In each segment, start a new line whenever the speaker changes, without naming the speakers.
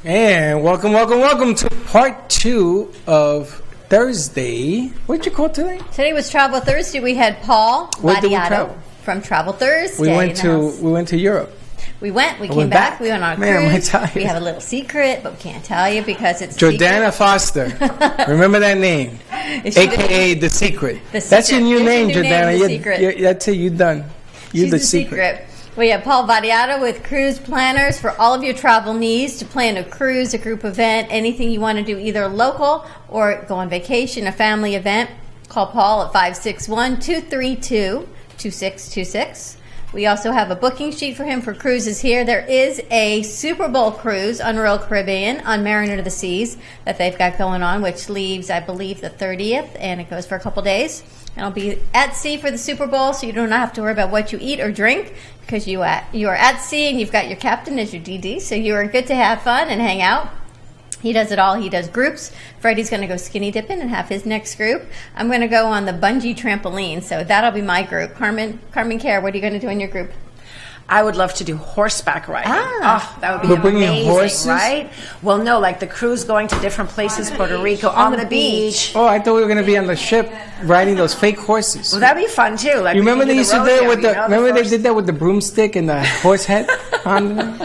And welcome to part 2 of Thursday. What did you call today?
Today was Travel Thursday. We had Paul
Where did we travel?
From Travel Thursday.
We went to Europe.
We came back. We went on a cruise.
Man, am I tired.
We have a little secret, but we can't tell you because it's
Jordana Foster. Remember that name? AKA The Secret. That's your new name, Jordana.
The Secret.
That's it. You're done. You're
She's
the
secret. We have Paul Vadiato with Cruise Planners for all of your travel needs to plan a cruise, a group event, anything you want to do, either local or go on vacation, a family event. Call Paul at 561-232-2626. We also have a booking sheet for him for cruises here. There is a Super Bowl cruise on Royal Caribbean on Mariner to the Seas that they've got going on, which leaves, I believe, the 30th, and it goes for a couple days. And I'll be at sea for the Super Bowl, so you don't have to worry about what you eat or drink because you are at sea and you've got your captain as your DD, so you are good to have fun and hang out. He does it all. He does groups. Freddy's going to go skinny dipping and have his next group. I'm going to go on the bungee trampoline, so that'll be my group. Carmen Care, what are you going to do in your group?
I would love to do horseback riding. That would be
We're bringing
amazing,
horses?
right? Well, no, like the cruise going to different places, Puerto Rico, on the beach.
Oh, I thought we were going to be on the ship riding those fake horses.
Well, that'd be fun too. Like
You remember they used to do it with the? Remember they
first-
did that with the broomstick and the horse head on them?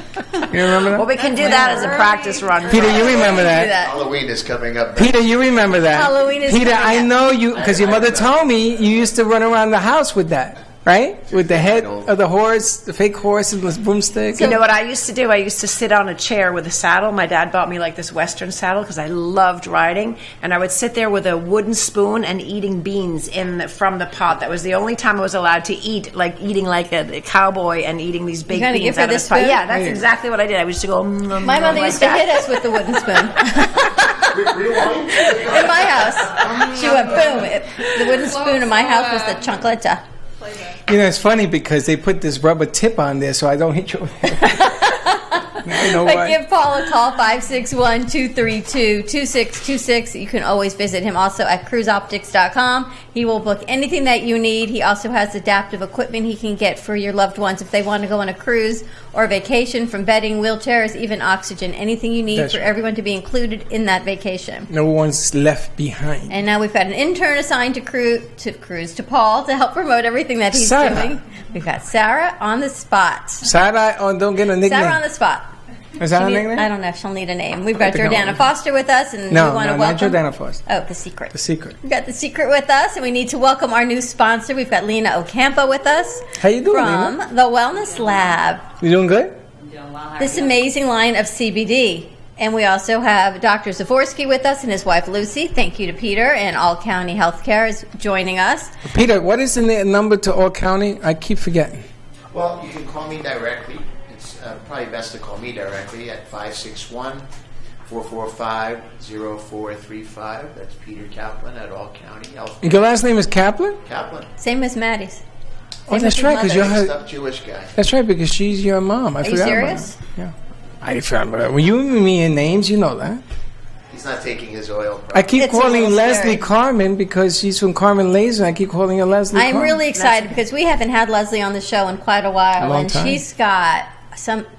You remember that?
Well, we can do that as a practice run.
Peter, you remember that?
Halloween is coming up.
Peter, you remember that?
Halloween is
Peter,
coming
I
up.
know you because your mother told me you used to run around the house with that, right? With the head of the horse, the fake horse, and the broomstick.
You know what I used to do? I used to sit on a chair with a saddle. My dad bought me like this Western saddle because I loved riding, and I would sit there with a wooden spoon and eating beans from the pot. That was the only time I was allowed to eat, like eating like a cowboy and eating these big
gonna
beans
give her
out of
this
this pot.
spoon?
Yeah, that's exactly what I did. I used to go.
My mother used to hit us with the wooden spoon. In my house. She went, boom. The wooden spoon in my house was the chancleta.
You know, it's funny because they put this rubber tip on there so I don't hit you. I know
But
why.
give Paul a call, 561-232-2626. You can always visit him also at cruiseoptics.com. He will book anything that you need. He also has adaptive equipment he can get for your loved ones if they want to go on a cruise or vacation, from bedding, wheelchairs, even oxygen, anything you need
That's
for
right.
everyone to be included in that vacation.
No one's left behind.
And now we've got an intern assigned to Paul to help promote everything that he's
Sarah.
doing. We've got Sarah on the spot.
Sarah, don't get a nickname.
Sarah on the spot.
Is that a nickname?
I don't know if she'll need a name. We've got
I think
Jordana
I'll-
Foster with us, and
No,
we want to
not
welcome
Jordana Foster.
Oh, The Secret.
The Secret.
We've got The Secret with us, and we need to welcome our new sponsor. We've got Lena Ocampo with us.
How you doing,
From
Lena?
the Wellness Lab.
You doing good?
This amazing line of CBD. And we also have Dr. Zavorsky with us and his wife Lucy. Thank you to Peter, and All County Healthcare is joining us.
Peter, what is the number to All County? I keep forgetting.
Well, you can call me directly. It's probably best to call me directly at 561-445-0435. That's Peter Kaplan at All County Health.
Your last name is Kaplan?
Kaplan.
Same as Maddie's.
Oh, that's right, because you're her.
Stuffed Jewish guy.
That's right, because she's your mom. I
Are you
forgot
serious?
about that. Yeah. I forgot about that. When you and me in names, you know that.
He's not taking his oil.
I keep
It's a
calling
little
Leslie
scary.
Carmen because she's from Carmen Laser. I keep calling her Leslie
I'm
Carmen.
really excited because we haven't had Leslie on the show in quite a while,
Long
and
time.
she's got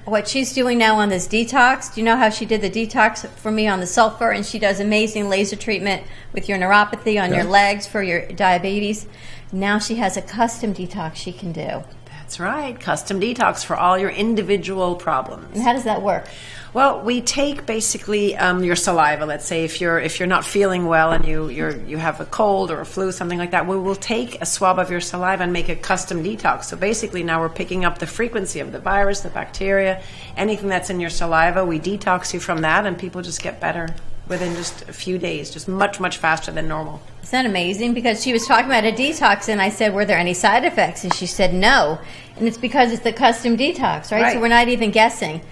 what she's doing now on this detox. Do you know how she did the detox for me on the sulfur? And she does amazing laser treatment with your neuropathy on your legs for your diabetes. Now she has a custom detox she can do.
That's right, custom detox for all your individual problems.
And how does that work?
Well, we take basically your saliva. Let's say if you're not feeling well and you have a cold or a flu, something like that, we will take a swab of your saliva and make a custom detox. So basically now we're picking up the frequency of the virus, the bacteria, anything that's in your saliva. We detox you from that, and people just get better within just a few days, just much, much faster than normal.
Isn't that amazing? Because she was talking about a detox, and I said, were there any side effects? And she said no. And it's because it's the custom detox, right? So we're not even guessing.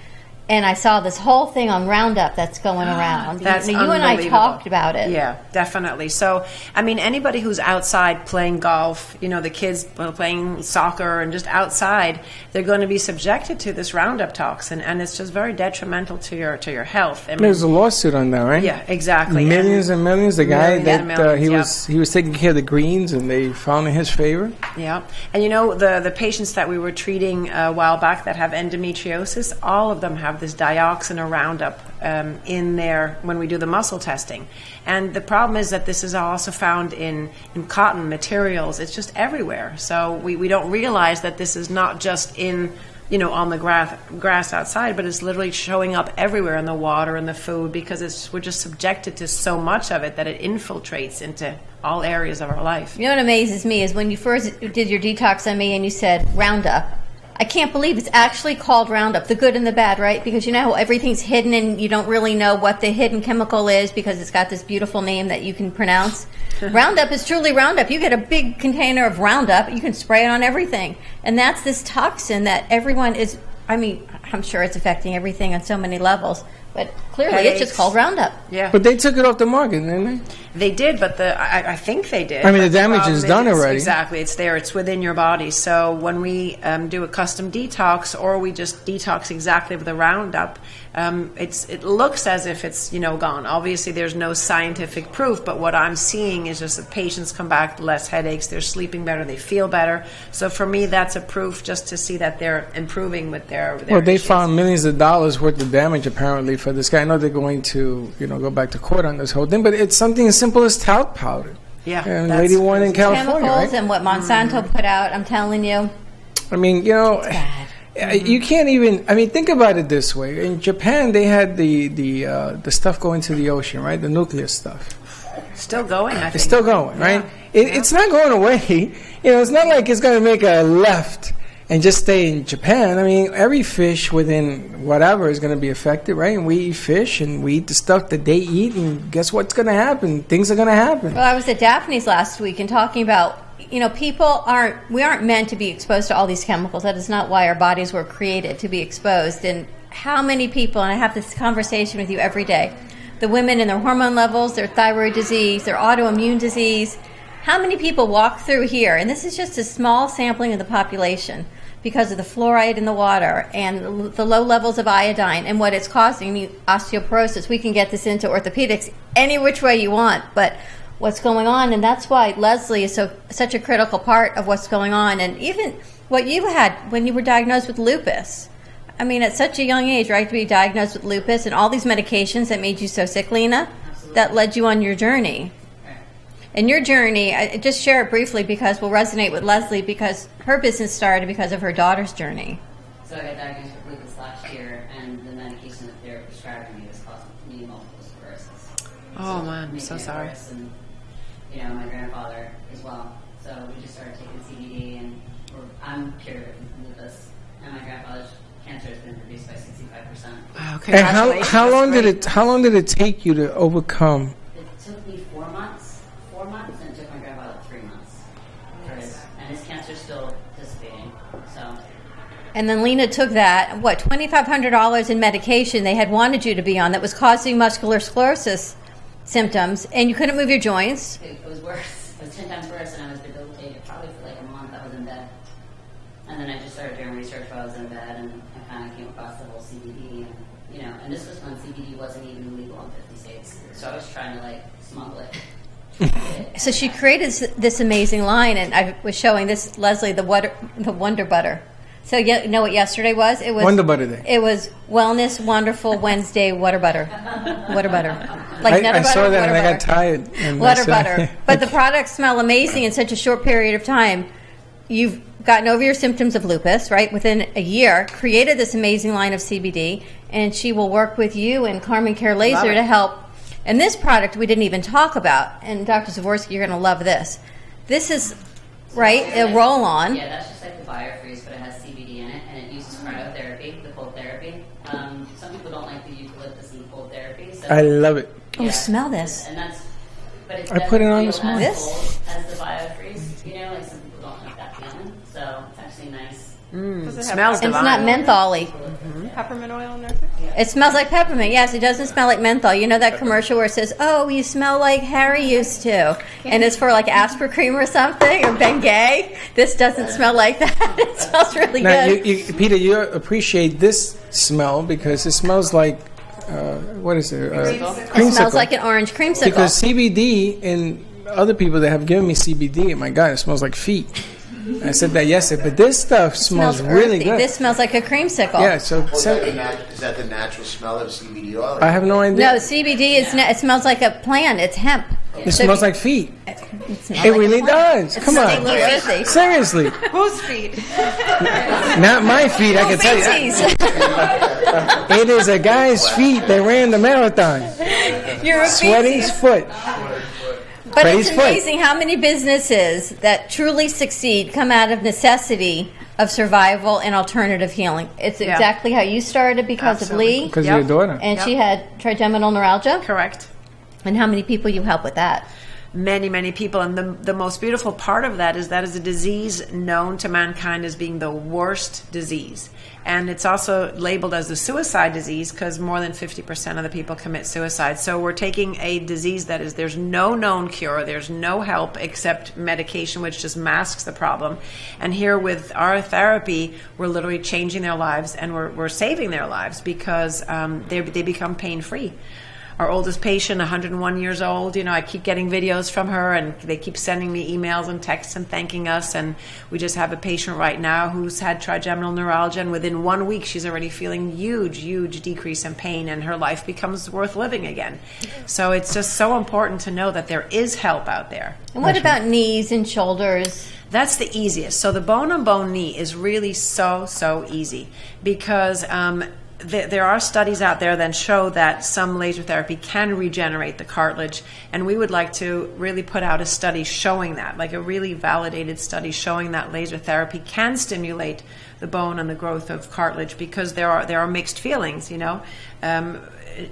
And I saw this whole thing on Roundup that's going around.
That's
you and I
unbelievable.
talked about it.
Yeah, definitely. So, I mean, anybody who's outside playing golf, the kids playing soccer and just outside, they're going to be subjected to this Roundup toxin, and it's just very detrimental to your health. I mean,
There's a lawsuit on that, right?
yeah, exactly.
Millions and millions. The guy
Millions,
that
millions,
he was taking care of the greens, and they found in his favor.
Yeah, and the patients that we were treating a while back that have endometriosis, all of them have have this dioxin or Roundup in there when we do the muscle testing. And the problem is that this is also found in cotton materials. It's just everywhere. So we don't realize that this is not just in, on the grass outside, but it's literally showing up everywhere in the water and the food, because we're just subjected to so much of it that it infiltrates into all areas of our life.
You know what amazes me is when you first did your detox on me and you said Roundup. I can't believe it's actually called Roundup, the good and the bad, right? Because you know how everything's hidden and you don't really know what the hidden chemical is because it's got this beautiful name that you can pronounce. Roundup is truly Roundup. You get a big container of Roundup, you can spray it on everything. And that's this toxin that everyone is, I'm sure it's affecting everything on so many levels. But clearly it's just called Roundup.
Yeah.
But they took it off the market, didn't they?
They did, but I think they did.
The damage is done already.
Exactly. It's there. It's within your body. So when we do a custom detox, or we just detox exactly with the Roundup, it looks as if it's, gone. Obviously, there's no scientific proof, but what I'm seeing is just that patients come back, less headaches, they're sleeping better, they feel better. So for me, that's a proof just to see that they're improving with their
Well, they
issues.
found millions of dollars worth of damage, apparently, for this guy. I know they're going to, go back to court on this whole thing, but it's something as simple as talc powder.
Yeah.
And
that's
lady one in
crazy.
California,
Chemicals
right?
and what Monsanto put out, I'm telling you.
You can't even. Think about it this way. In Japan, they had the stuff going to the ocean, right? The nuclear stuff.
Still going, I think.
It's still going, right?
Yeah.
It's not going away. It's not like it's going to make a left and just stay in Japan. Every fish within whatever is going to be affected, right? And we eat fish and we eat the stuff that they eat, and guess what's going to happen? Things are going to happen.
Well, I was at Daphne's last week and talking about, we aren't meant to be exposed to all these chemicals. That is not why our bodies were created, to be exposed. And how many people, and I have this conversation with you every day, the women and their hormone levels, their thyroid disease, their autoimmune disease, how many people walk through here, and this is just a small sampling of the population, because of the fluoride in the water and the low levels of iodine and what it's causing, osteoporosis. We can get this into orthopedics any which way you want, but what's going on, and that's why Leslie is such a critical part of what's going on. And even what you had when you were diagnosed with lupus. At such a young age, right, to be diagnosed with lupus and all these medications that made you so sick, Lena, that led you on your journey. And your journey, I just share it briefly because we'll resonate with Leslie, because her business started because of her daughter's journey.
So I got diagnosed with lupus last year, and the medication that they were prescribing me was causing me multiple sclerosis.
Oh, man, I'm so
making it
sorry.
worse, and my grandfather as well. So we just started taking CBD, and I'm cured of lupus, and my grandfather's cancer has been reduced by 65%.
Wow,
And
congratulations.
how long
That's
how long did it take you to overcome?
It took me 4 months, and it took my grandfather 3 months. And his cancer's still dissipating. So
And then Lena took that, $2,500 in medication they had wanted you to be on that was causing muscular sclerosis symptoms, and you couldn't move your joints.
it was worse. It was 10 times worse, and I was debilitated probably for like a month. I was in bed. And then I just started doing research while I was in bed, and I kind of came across the whole CBD. And this was when CBD wasn't even legal in 50 states. So I was trying to smuggle it.
So she created this amazing line, and I was showing this, Leslie, the Wonder Butter. So you know what yesterday was? It was
Wonder Butter Day.
It was Wellness Wonderful Wednesday Water Butter. Water butter.
I
Nutter
saw
butter,
that and
water
I got
butter.
tired. And
Water
that's,
butter. But the products smell amazing in such a short period of time. You've gotten over your symptoms of lupus, right? Within a year, created this amazing line of CBD, and she will work with you and Carmen Care Laser to help. And this product we didn't even talk about. And Dr. Zavorsky, you're going to love this. This is, right, a roll-on.
Yeah, that's just like the BioFreeze, but it has CBD in it, and it uses cryotherapy, the cold therapy. Some people don't like the eucalyptus and cold therapy. So
I love it.
Oh, smell this.
And that's, but it
I put it on
doesn't
this
feel
morning.
as cold as the BioFreeze. Some people don't like that feeling. So it's actually nice.
Smells
And it's
divine.
not menthol-y.
Peppermint oil in there too?
It smells like peppermint. Yes, it doesn't smell like menthol. You know that commercial where it says, "Oh, you smell like Harry used to," and it's for like Asper cream or something or Bengay. This doesn't smell like that. It smells really
Now,
good.
Peter, you appreciate this smell because it smells like, what is it?
It smells like an orange creamsicle.
Because CBD and other people that have given me CBD, my God, it smells like feet. I said that yesterday. But this stuff smells really
earthy.
good.
This smells like a creamsicle.
Yeah, so
Is that the natural smell of CBD oil?
I have no idea.
No, CBD is. It smells like a plant. It's hemp.
It smells like feet.
It
It really does. Come
a
on.
little earthy.
Seriously.
Whose feet?
Not my feet, I can tell you.
Feces.
It is a guy's feet that ran the marathon.
You're a
Sweaty's
feces.
foot.
But
Freddy's
it's
foot.
amazing how many businesses that truly succeed come out of necessity of survival and alternative healing. It's exactly how you started because
Absolutely.
of Lee.
Because of your daughter.
And she had trigeminal neuralgia.
Correct.
And how many people you help with that?
Many people, and the most beautiful part of that is a disease known to mankind as being the worst disease, and it's also labeled as the suicide disease because more than 50% of the people commit suicide. So we're taking a disease that is, there's no known cure, there's no help except medication, which just masks the problem, and here with our therapy we're literally changing their lives, and we're saving their lives because they become pain-free. Our oldest patient, 101 years old, I keep getting videos from her, and they keep sending me emails and texts and thanking us. And we just have a patient right now who's had trigeminal neuralgia, and within 1 week, she's already feeling huge decrease in pain, and her life becomes worth living again. So it's just so important to know that there is help out there.
And what about knees and shoulders?
That's the easiest. So the bone-on-bone knee is really so easy because there are studies out there that show that some laser therapy can regenerate the cartilage, and we would like to really put out a study showing that, like a really validated study showing that laser therapy can stimulate the bone and the growth of cartilage, because there are mixed feelings,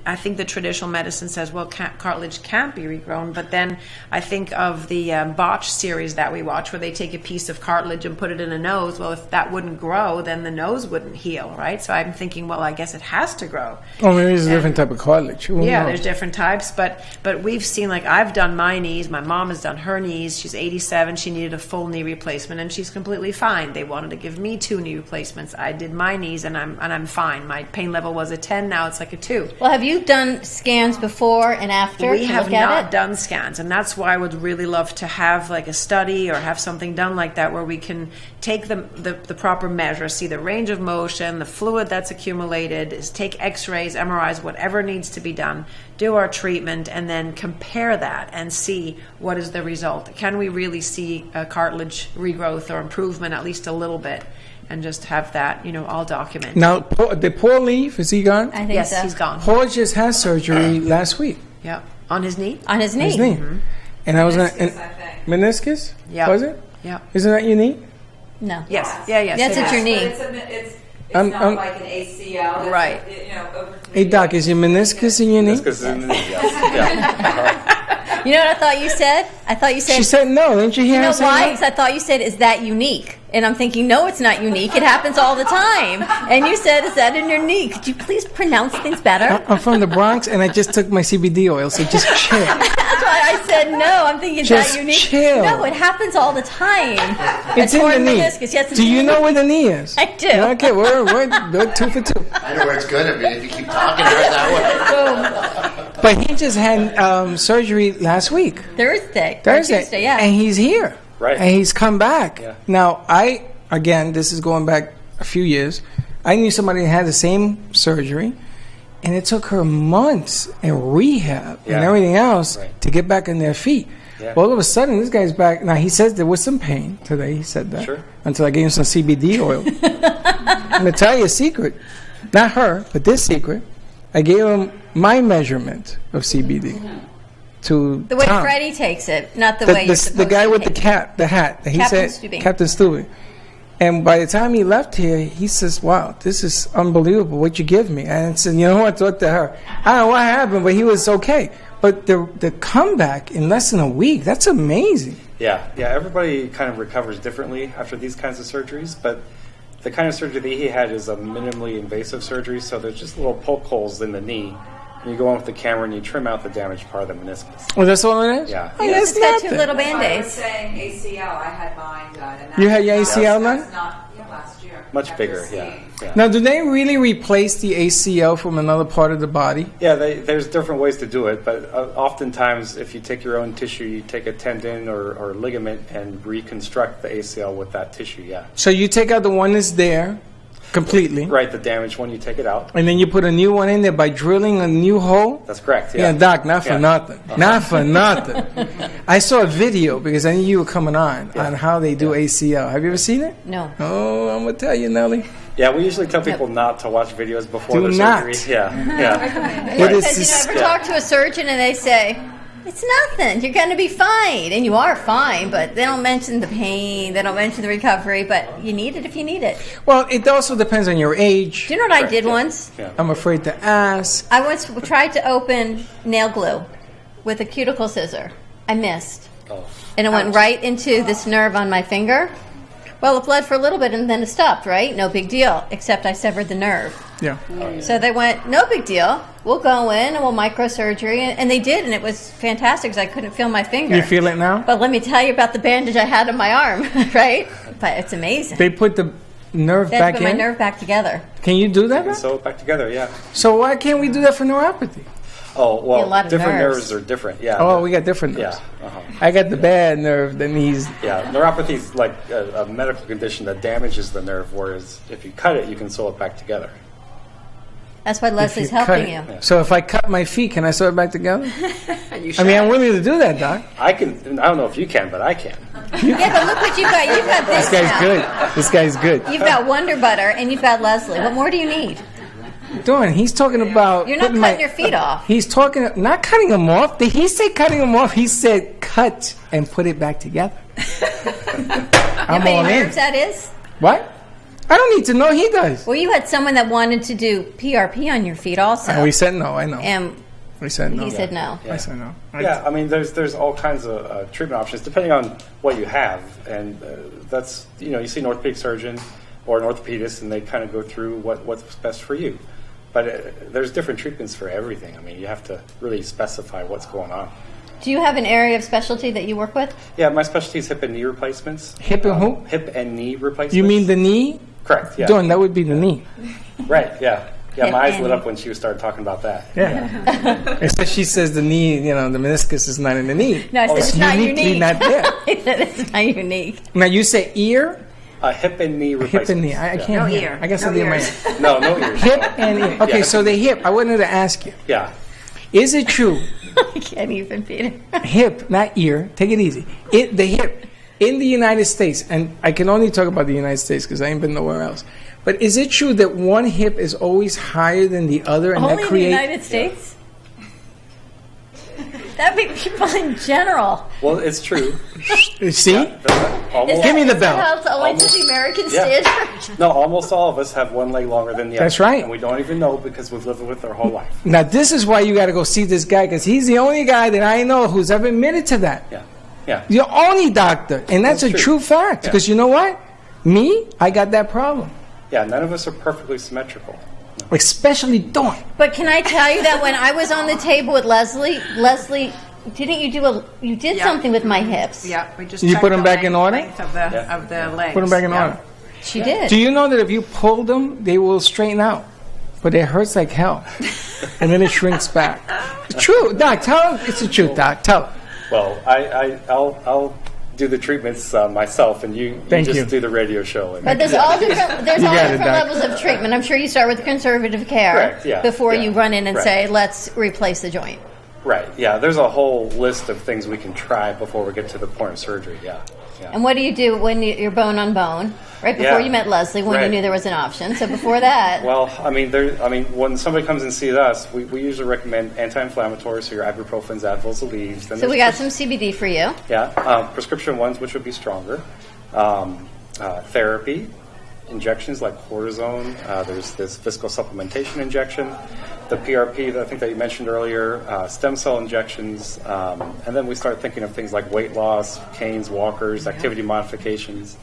I think the traditional medicine says, well, cartilage can't be regrown, but then I think of the Botch series that we watch where they take a piece of cartilage and put it in a nose. Well, if that wouldn't grow, then the nose wouldn't heal, right? So I'm thinking, well, I guess it has to grow.
Oh, maybe it's a different type of cartilage. Who knows?
There's different types, but we've seen, like, I've done my knees, my mom has done her knees, she's 87, she needed a full knee replacement, and she's completely fine. They wanted to give me 2 knee replacements. I did my knees, and I'm fine. My pain level was a 10, now it's like a 2.
Well, have you done scans before and after?
We
to
have
look at
not
it?
done scans, and that's why I would really love to have like a study or have something done like that where we can take the proper measure, see the range of motion, the fluid that's accumulated, take x-rays, MRIs, whatever needs to be done, do our treatment, and then compare that and see what is the result. Can we really see a cartilage regrowth or improvement, at least a little bit, and just have that, all documented.
Now, did Paul leave? Is he gone?
I think
Yes,
so.
he's gone.
Paul just had surgery last week.
Yeah, on his knee.
On his knee.
His knee. And I was going
Meniscus, I think.
meniscus?
Yeah.
Was it?
Yeah.
Isn't that your knee?
No.
Yes. Yeah.
That's
it
at
is.
your knee.
It's
I'm-
not
I'm-
like an ACL. It's,
Right.
Over to
Hey,
the
Doc, is your meniscus in your knee?
Because in the knee, yes.
You know what I thought you said? I thought you said.
She said no. Didn't you hear
You
her
know
say
why?
no?
Because I thought you said, "Is that unique?" And I'm thinking, no, it's not unique. It happens all the time. And you said, "Is that in your knee?" Could you please pronounce things better?
I'm from the Bronx, and I just took my CBD oil, so just chill.
That's why I said no. I'm thinking, is
Just
that unique?
chill.
No, it happens all the time.
It's
A
in the
torn
knee.
meniscus. Yes, it's
Do you
in
know
the
where the knee is?
I do.
Okay, we're 2 for 2.
I know where it's going to be if you keep talking about it that way.
But he just had surgery last week.
Thursday.
Thursday.
Tuesday, yeah.
And he's here.
Right.
And he's come back.
Yeah.
Now, again, this is going back a few years. I knew somebody that had the same surgery, and it took her months and rehab and
Yeah.
everything else
Right.
to get back on their feet.
Yeah.
Well, all of a sudden, this guy's back. Now, he says there was some pain today. He said that.
Sure.
Until I gave him some CBD oil. I'm going to tell you a secret. Not her, but this secret. I gave him my measurement of CBD to
The way
Tom.
Freddy takes it, not the way you're supposed
The guy
to
with the
take it.
cap, the hat. That he
Captain
said,
Stubing.
Captain Stubing. And by the time he left here, he says, "Wow, this is unbelievable what you give me." And I said, "You know what?" I talked to her. I don't know what happened, but he was okay. But the comeback in less than a week, that's amazing.
Yeah. Everybody kind of recovers differently after these kinds of surgeries, but the kind of surgery that he had is a minimally invasive surgery, so there's just little poke holes in the knee. And you go on with the camera and you trim out the damaged part of the meniscus.
Well, that's all it is?
Yeah.
Oh, that's
It's got 2
nothing.
little
I was
Band-Aids.
saying ACL. I had mine done. And
You had your ACL done?
That's not last year.
Much bigger, yeah.
Now, do they really replace the ACL from another part of the body?
Yeah, there's different ways to do it, but oftentimes if you take your own tissue, you take a tendon or ligament and reconstruct the ACL with that tissue, yeah.
So you take out the one that's there completely,
Right, the damaged one, you take it out.
and then you put a new one in there by drilling a new hole?
That's correct, yeah.
Yeah, Doc, not for
Yeah.
nothing. Not for nothing. I saw a video because I knew you were coming on how they do ACL. Have you ever seen it?
No.
Oh, I'm going to tell you, Nelly.
Yeah, we usually tell people not to watch videos before
Do
their
not.
surgery. Yeah.
It is
Because you ever talk to a surgeon and they say, it's nothing, you're going to be fine. And you are fine, but they don't mention the pain, they don't mention the recovery, but you need it if you need it.
Well, it also depends on your age.
Do you know what I did once?
Yeah.
I'm afraid to ask.
I once tried to open nail glue with a cuticle scissor. I missed.
Oh.
And it went right into this nerve on my finger. Well, it bled for a little bit and then it stopped, right? No big deal, except I severed the nerve.
Yeah.
So they went, no big deal. We'll go in and we'll microsurgery. And they did, and it was fantastic because I couldn't feel my finger.
You feel it now?
But let me tell you about the bandage I had on my arm, right? But it's amazing.
They put the nerve
They had
back
to put my
in?
nerve back together.
Can you do that?
And sew it back together, yeah.
So why can't we do that for neuropathy?
Oh,
A
well,
lot of
different
nerves.
nerves are different, yeah.
Oh, we got different nerves.
Yeah, uh-huh.
I got the bad nerve, the knees.
Yeah, neuropathy is like a medical condition that damages the nerve, whereas if you cut it, you can sew it back together.
That's why
If
Leslie's
cut
helping
it.
you.
So if I cut my feet, can I sew it back together?
You
I mean, I'm willing to do that, Doc.
I don't know if you can, but I can.
Yeah, but look what you've got. You've got this
This guy's
now.
good. This guy's good.
You've got Wonder Butter and you've got Leslie. What more do you need?
Dawn, he's talking about
You're not
putting
cutting your feet off.
He's talking, not cutting them off. Did he say cutting them off? He said cut and put it back together. I'm
How many
all in.
nerves that is?
What? I don't need to know. He does.
Well, you had someone that wanted to do PRP on your feet also.
And we said no. I know.
And
We said no.
he said no.
I said no.
Yeah, I mean, there's all kinds of treatment options depending on what you have, and that's you see an orthopedic surgeon or an orthopedist, and they kind of go through what's best for you. But there's different treatments for everything. I mean, you have to really specify what's going on.
Do you have an area of specialty that you work with?
Yeah, my specialty is hip and knee replacements.
Hip and who?
Hip and knee replacements.
You mean the knee?
Correct. Yeah.
Dawn, that would be the knee.
Right. Yeah. Yeah.
Hip
My eyes
and
lit
knee.
up when she started talking about that.
Yeah. Except she says the knee, the meniscus is not in the knee.
No, I said it's not
uniquely
unique.
not there.
I said it's not unique.
Now you say ear,
Hip and knee replacements.
hip and knee. I
Yeah.
can't
No
hear.
ear.
I got
No
something in my
ears.
ear.
No, no ears.
Hip
no.
and ear. Okay,
Yeah.
so the hip. I wanted to ask you:
Yeah.
is it true?
I can't even, Peter.
Hip, not ear. Take it easy. The hip in the United States, and I can only talk about the United States because I ain't been nowhere else. But is it true that one hip is always higher than the other, and
Only
that
in the
creates?
United States? That'd be people in general.
Well, it's true.
See?
Almost,
Give me the
Is that
bell.
how it's only to
Almost.
the American
Yeah.
standard?
No, almost all of us have one leg longer than the other.
That's right.
And we don't even know because we've lived with it our whole life.
Now this is why you got to go see this guy because he's the only guy that I know who's ever admitted to that.
Yeah. Yeah.
The only doctor, and that's a
That's
true
true.
fact.
Yeah.
Because you know what? Me, I got that problem,
Yeah, none of us are perfectly symmetrical.
especially Dawn.
But can I tell you that when I was on the table with Leslie, didn't you did
Yeah.
something with my hips?
Yeah, we just
You
checked
put 'em
the
back in order?
length of the
Yeah.
of the legs.
Put them back in
Yeah.
order.
She did.
Do you know that if you pull them, they will straighten out, but it hurts like hell, and then it shrinks back. It's true, Doc. Tell him it's the truth, Doc. Tell him.
Well, I'll do the treatments myself, and you
Thank
just
you.
do the radio show. And
But there's all different
You got it,
different
Doc.
levels of treatment. I'm sure you start with conservative care
Correct, yeah,
before
yeah,
you run in and
right.
say, let's replace the joint.
Right. Yeah. There's a whole list of things we can try before we get to the point of surgery. Yeah. Yeah.
And what do you do when you're bone on bone? Right before
Yeah.
you met Leslie, when you
Right.
knew there was an option. So before that,
Well, I mean, when somebody comes and sees us, we usually recommend anti-inflammatories, so your ibuprofens, Advils, Aleve. Then
so we
there's
got some CBD for you.
prescription ones, which would be stronger. Therapy, injections like cortisone. There's this viscosupplementation injection, the PRP that I think that you mentioned earlier, stem cell injections, and then we start thinking of things like weight loss, canes, walkers, activity modifications.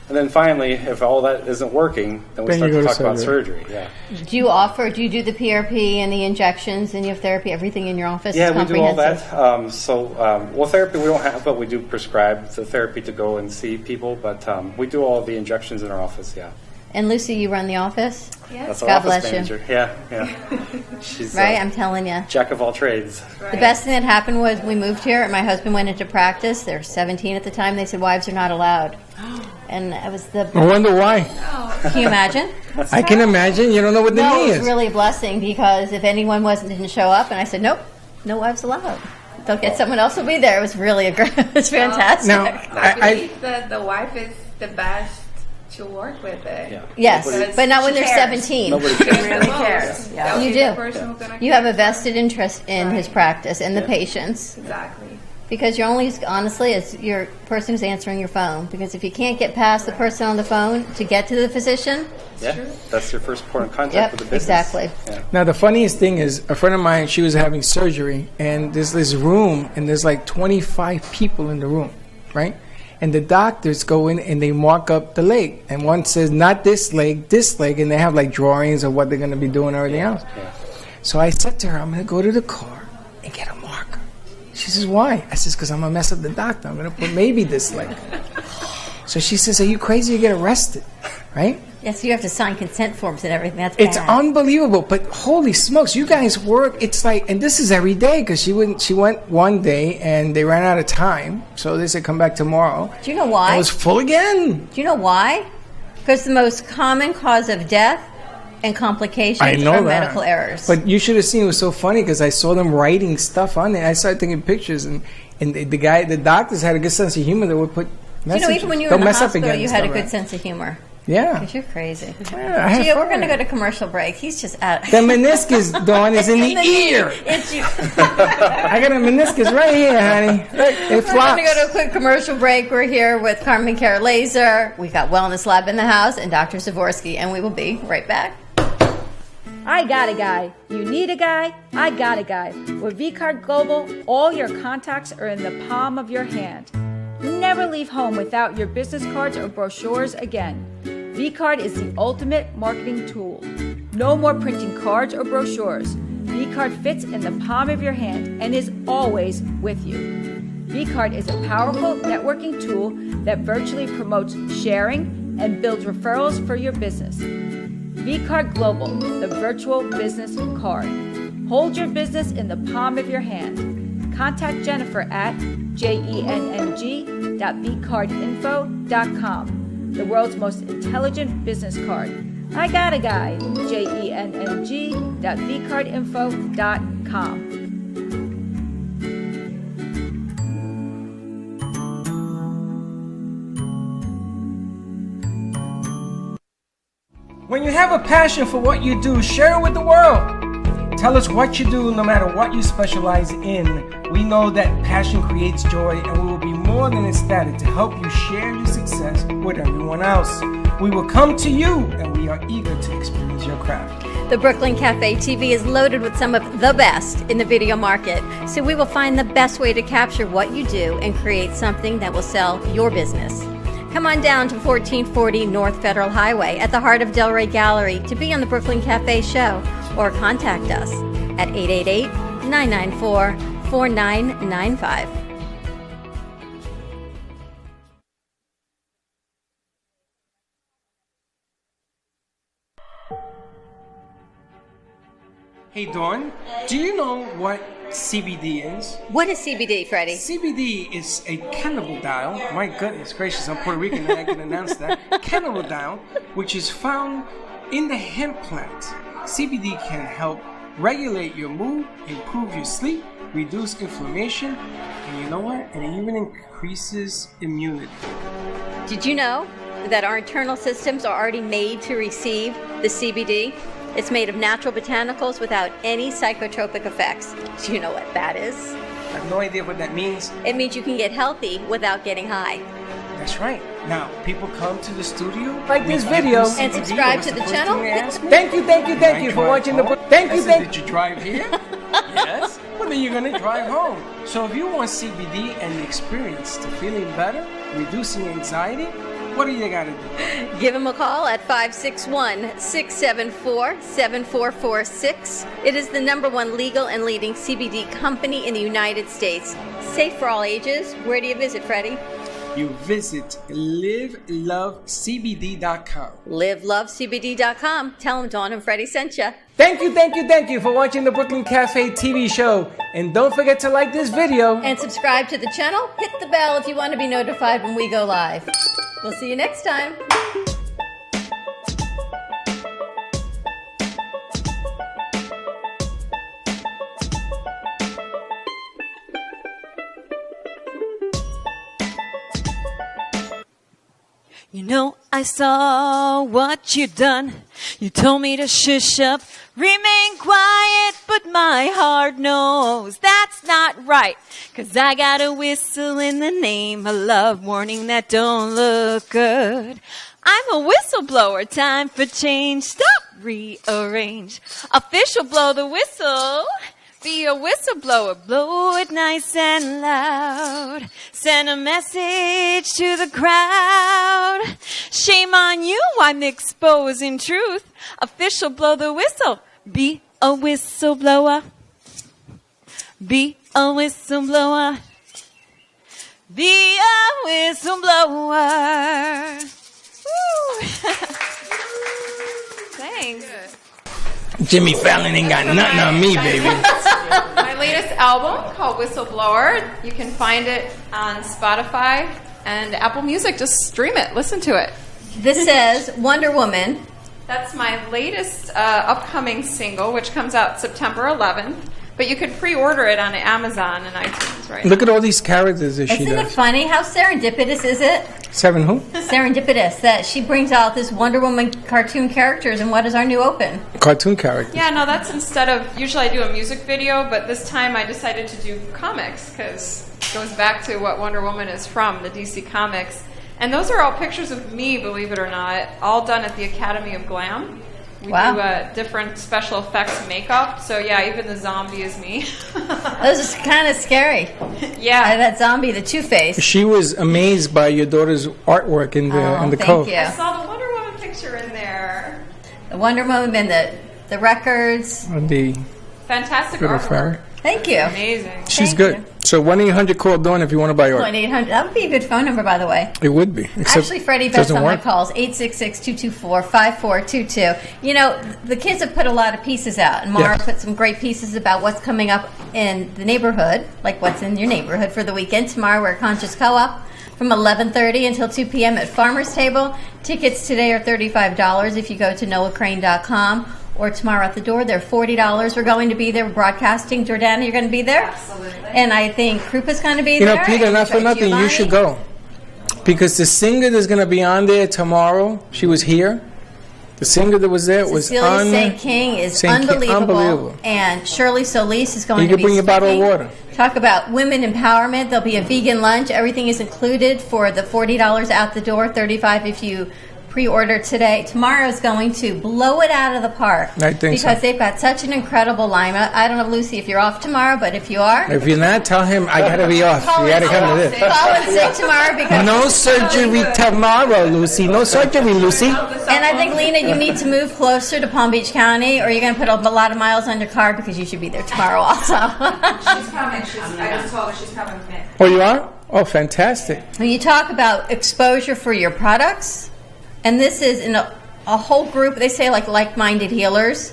And then finally, if all that isn't working, then we
Then
start
you
to
go
talk
to
about
surgery.
surgery. Yeah.
Do you do the PRP and the injections and you have therapy, everything in your office?
Yeah,
is
we do all
comprehensive?
that. Well, therapy we don't have, but we do prescribe the therapy to go and see people. But we do all the injections in our office. Yeah.
And Lucy, you run the office?
That's our
God
office
bless you.
manager. Yeah. She's
Right? I'm telling you.
jack of all trades.
The best thing that happened was we moved here and my husband went into practice. They were 17 at the time. They said wives are not allowed. And it was the...
I wonder why.
Can you imagine?
I can imagine. You don't know what the
No,
knee
it was
is.
really a blessing because if anyone didn't show up, and I said, nope, no wives allowed. They'll get someone else will be there. It was really it's fantastic.
Now,
I believe that the wife is the best to work with it.
Yeah.
Yes,
Nobody-
but not when
She
they're
cares.
17.
Nobody
She
cares.
really cares. Yeah.
You do. You have a vested interest in his practice and the patients
Exactly.
because you're only, honestly, as your person who's answering your phone. Because if you can't get past the person on the phone to get to the physician,
Yeah, that's your first point of contact
Yep,
with the business.
exactly.
Yeah.
Now, the funniest thing is, a friend of mine, she was having surgery, and there's this room, and there's like 25 people in the room, right? And the doctors go in and they mark up the leg. And one says, not this leg, and they have like drawings of what they're going to be doing and everything else.
Yeah.
So I said to her, I'm going to go to the car and get a marker. She says, why? I says, because I'm going to mess up the doctor. I'm going to put maybe this leg. So she says, are you crazy? You get arrested, right?
yes, you have to sign consent forms and everything. That's
It's
bad.
unbelievable, but holy smokes, you guys work. It's like, and this is every day because she went one day and they ran out of time, so they said come back tomorrow.
Do you know why?
It was full again.
Do you know why? Because the most common cause of death and complications
I know
are
that.
medical errors.
But you should have seen it was so funny because I saw them writing stuff on it. I started taking pictures, and the doctors had a good sense of humor that would put
you
messages.
know, even when you were
Don't
in the
mess up
hospital,
again
you
and
had a
stuff,
good
right?
sense of humor.
Yeah.
Because you're crazy.
Yeah, I had
Gio, we're
fun.
going to go to commercial break. He's just out.
The meniscus, Dawn, is in the ear.
It's you.
I got a meniscus right here, honey. Look, it
We're going
flops.
to go to a quick commercial break. We're here with Carmen Care Laser. We got Wellness Lab in the house and Dr. Zavorsky, and we will be right back.
I got a guy. You need a guy? I got a guy. With VCard Global, all your contacts are in the palm of your hand. Never leave home without your business cards or brochures again. VCard is the ultimate marketing tool. No more printing cards or brochures. VCard fits in the palm of your hand and is always with you. VCard is a powerful networking tool that virtually promotes sharing and builds referrals for your business. VCard Global, the virtual business card. Hold your business in the palm of your hand. Contact Jennifer at jenng.vcardinfo.com, the world's most intelligent business card. I got a guy, jenng.vcardinfo.com.
When you have a passion for what you do, share it with the world. Tell us what you do, no matter what you specialize in. We know that passion creates joy, and we will be more than ecstatic to help you share your success with everyone else. We will come to you, and we are eager to experience your craft.
The Brooklyn Cafe TV is loaded with some of the best in the video market, so we will find the best way to capture what you do and create something that will sell your business. Come on down to 1440 North Federal Highway at the heart of Delray Gallery to be on the Brooklyn Cafe show, or contact us at 888-994-4995.
Hey, Dawn, do you know what CBD is?
What is CBD, Freddie?
CBD is a cannabidiol. My goodness gracious, I'm Puerto Rican and I can announce that. Cannabidiol, which is found in the hemp plant. CBD can help regulate your mood, improve your sleep, reduce inflammation, and you know what? It even increases immunity.
Did you know that our internal systems are already made to receive the CBD? It's made of natural botanicals without any psychotropic effects. Do you know what that is?
I have no idea what that means.
It means you can get healthy without getting high.
That's right. Now, people come to the studio, like this
give
video,
them And subscribe to the channel.
Thank you for watching the. Thank you.
Did you drive here? Yes.
Well, then you're gonna drive home. So if you want CBD and the experience to feeling better, reducing anxiety, what do you gotta do?
Give them a call at 561-674-7446. It is the #1 legal and leading CBD company in the United States. Safe for all ages. Where do you visit, Freddie?
you visit livelovecbd.com.
LiveLoveCBD.com. Tell them Dawn and Freddy sent you.
Thank you for watching the Brooklyn Cafe TV show. And don't forget to like this video.
And subscribe to the channel. Hit the bell if you want to be notified when we go live. We'll see you next time.
You know, I saw what you done. You told me to shush up, remain quiet, but my heart knows that's not right. 'Cause I got a whistle in the name of love, warning that don't look good. I'm a whistleblower, time for change. Stop, rearrange. Official, blow the whistle. Be a whistleblower, blow it nice and loud. Send a message to the crowd. Shame on you, I'm exposing truth. Official, blow the whistle. Be a whistleblower. Be a whistleblower. Be a whistleblower. Woo. Thanks.
Jimmy Fallon ain't got nothing on me, baby.
My latest album called Whistleblower. You can find it on Spotify and Apple Music. Just stream it. Listen to it.
This says Wonder Woman.
That's my latest upcoming single, which comes out September 11th. But you could pre-order it on Amazon and iTunes right now.
Look at all these characters that she
Isn't it
does.
funny? How serendipitous is it?
Seven who?
Serendipitous that she brings out this Wonder Woman cartoon characters, and what is our new open?
Cartoon characters.
Yeah, no, that's instead of, usually I do a music video, but this time I decided to do comics because it goes back to what Wonder Woman is from, the DC Comics. And those are all pictures of me, believe it or not, all done at the Academy of Glam. We
Wow.
do different special effects makeup, so yeah, even the zombie is me.
Those are kind of scary.
Yeah.
That zombie, the Two-Face.
She was amazed by your daughter's artwork in the
Thank
cove.
you.
I saw the Wonder Woman picture in there.
The Wonder Woman, the records.
The
Fantastic
little
artwork.
fairy.
Thank you.
Amazing.
She's
Thank
good.
you.
So 1-800-CALL Dawn if you want to buy art.
1-800. That would be a good phone number, by the way.
It would be. Except
Actually, Freddie
it
bets
doesn't
on my
work.
calls, 866-224-5422. You know, the kids have put a lot of pieces out, and Mara
Yes.
put some great pieces about what's coming up in the neighborhood, like what's in your neighborhood for the weekend. Tomorrow we're at Conscious Co-op from 11:30 until 2 p.m. at Farmer's Table. Tickets today are $35 if you go to noahcrane.com. Or tomorrow at the door, they're $40. We're going to be there. We're broadcasting. Jordana, you're going to be there? Absolutely. And I think Krupa's going to be
You
there.
know, Peter,
and
not for nothing, you should go. Because the singer that's going to be on there tomorrow, she was here. The singer that was there was
Cecilia St. King is
St. King,
unbelievable. And Shirley Solis is going
You
to
can
be
bring a bottle of
speaking.
water.
Talk about women empowerment. There'll be a vegan lunch. Everything is included for the $40 out the door, $35 if you pre-order today. Tomorrow is going to blow it out of the park.
I think
because
so.
they've got such an incredible lineup. I don't know, Lucy, if you're off tomorrow, but if you are,
If you're not, tell him I got to be off. You got to come to this.
call in sick tomorrow because
No surgery tomorrow, Lucy. No surgery, Lucy.
And I think, Lena, you need to move closer to Palm Beach County, or you're going to put a lot of miles on your car because you should be there tomorrow also.
She's coming. I just told her she's coming with me.
Oh, you are? Oh, fantastic.
When you talk about exposure for your products, and this is in a whole group, they say like-minded healers.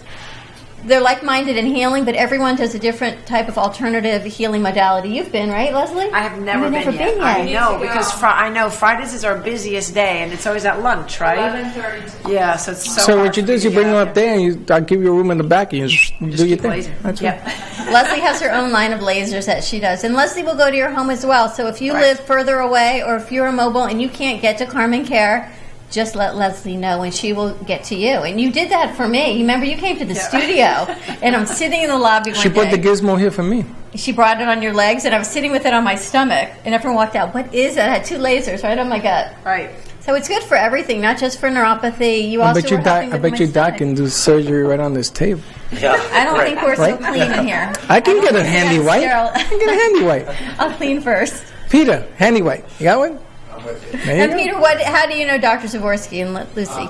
They're like-minded in healing, but everyone does a different type of alternative healing modality. You've been, right, Leslie?
I have never
You've
been, yet.
been
I
yet.
know, because I know Fridays is our busiest day, and it's always at lunch, right?
11:30.
Yeah, so it's so
So
hard
what you
for
do
me
is
to
you bring
get
them
out
up there, and I'll give you a room in the back, and you just do your
keep
thing.
laser.
That's
Yep.
right.
Leslie has her own line of lasers that she does. And Leslie will go to your home as well. So if you
Right.
live further away or if you're immobile and you can't get to Carmen Care, just let Leslie know and she will get to you. And you did that for me. You remember you came to the studio and I'm sitting in the lobby one
She put
day.
the gizmo here for me.
She brought it on your legs and I was sitting with it on my stomach and everyone walked out, what is that? I had 2 lasers right on my gut.
Right.
So it's good for everything, not just for neuropathy. You
I
also
bet you
were
doc.
helping
I
with
bet
my
you doc
stomach.
can do surgery right on this table.
Yeah.
I don't think we're so
Right?
clean in here.
I can get a handy
That's
wipe.
sterile.
I can get a handy wipe.
I'll clean first.
Peter, handy wipe. You got one? There you
And
go.
Peter, how do you know Dr. Zavorsky and Lucy?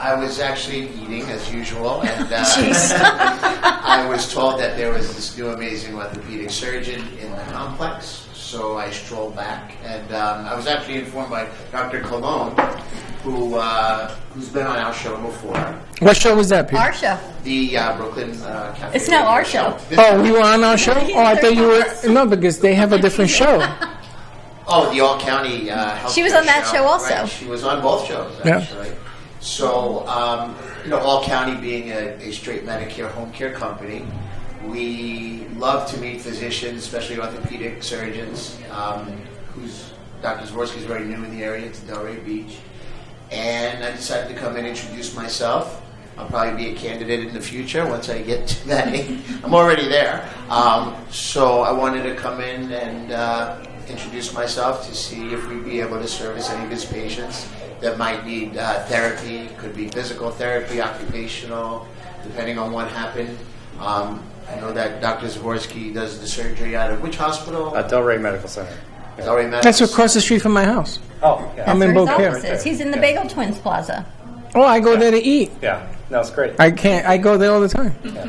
I was actually eating as usual, and I was told that there was this new amazing orthopedic surgeon in the complex. So I strolled back, and I was actually informed by Dr. Colon, who's been on our show before.
What show was that, Peter?
Our show.
The Brooklyn Cafe.
It's now our show.
Oh, you were on our show? Oh, I thought you were. No, because they have a different show.
Oh, the All County Health.
She was on that show also.
Right. She was on both shows, actually. Yeah. So, All County being a straight Medicare home care company, we love to meet physicians, especially orthopedic surgeons, who's Dr. Zavorsky is very new in the area. It's Delray Beach. And I decided to come and introduce myself. I'll probably be a candidate in the future once I get to that age. I'm already there. So I wanted to come in and introduce myself to see if we'd be able to service any of his patients that might need therapy. Could be physical therapy, occupational, depending on what happened. I know that Dr. Zavorsky does the surgery out of which hospital?
At Delray Medical Center.
Yeah. Delray Medical.
That's across the street from my house.
Oh, yeah.
I'm in
That's where
Beaucaire.
his office is. He's in the Bagel Twins Plaza.
Oh, I go there to eat.
Yeah, no, it's great.
I go there all the time.
Yeah.